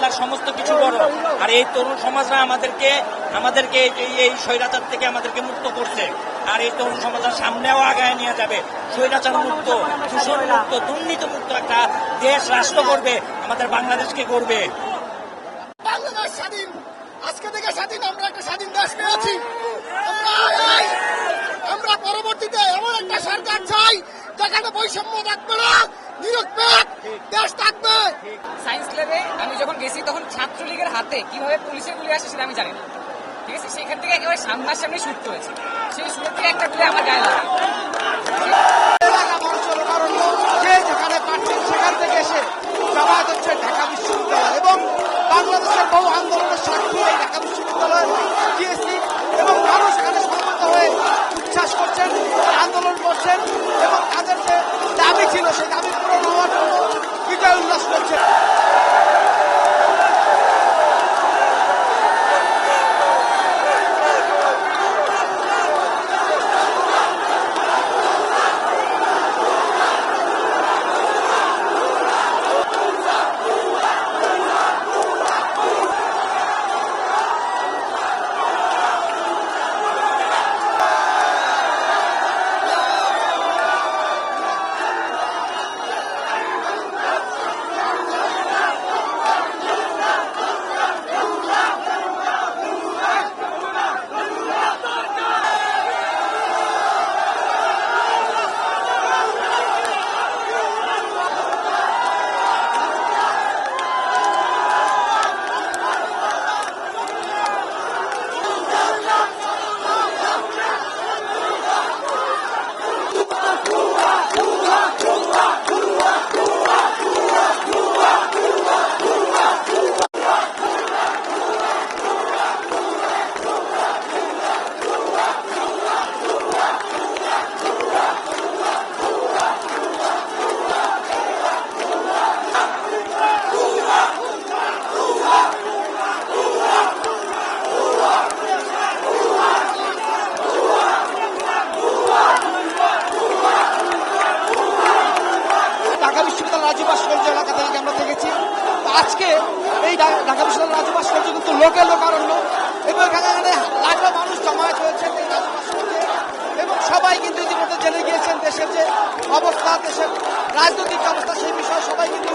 আল্লাহর সমস্ত কিছু বড়। আর এই তরুণ সমাজরা আমাদেরকে এই স্বৈরাচার থেকে আমাদেরকে মুক্ত করছে। আর এই তরুণ সমাজের সামনেও আগায় নিয়ে যাবে। স্বৈরাচার মুক্ত, শোষণ মুক্ত, দুর্নীতি মুক্ত একটা দেশ রাষ্ট্র করবে, আমাদের বাংলাদেশকে করবে। বাংলাদেশ স্বাধীন, আজকে থেকে স্বাধীন, আমরা একটা স্বাধীন দেশ পেয়েছি। আমরা পরবর্তীতে এমন একটা সরকার চাই যেখানে বৈষম্য থাকবে না, নিরপেক্ষ দেশ থাকবে। সায়েন্স ল্যাবে আমি যখন গেছি তখন ছাত্রলীগের হাতে কিভাবে পুলিশের গুলি আসে সেটা আমি জানি না, ঠিক আছে। সেখান থেকে একেবারে সামনাসামনি শুট করেছে, সেই শুট থেকে একটা গুলি আমার গায়ে লাগে। যেখানে পাচ্ছেন সেখান থেকে এসে জামায়াত হচ্ছে ঢাকা বিশ্ববিদ্যালয় এবং বাংলাদেশের বহু আন্দোলনের সাক্ষী এই ঢাকা বিশ্ববিদ্যালয় দিয়েছি এবং মানুষ এখানে সমবেত হয়ে উচ্ছ্বাস করছেন, আন্দোলন করছেন এবং তাদের যে দাবি ছিল সেই দাবি পূরণ হওয়ার জন্য বিজয় উল্লাস করছেন। রাজু ভাস্কর্য এলাকা থেকে আমরা দেখেছি। আজকে এই ঢাকা বিশ্ববিদ্যালয় রাজু ভাস্কর্য কিন্তু লোকে লোকারণ্য এবং এখানে লাখো মানুষ জমায়েত হয়েছে এই রাজু ভাস্কর্যে এবং সবাই কিন্তু ইতিমধ্যে জেনে গিয়েছেন দেশের যে অবস্থা, দেশের রাজনৈতিক অবস্থা, সেই বিষয়ে সবাই কিন্তু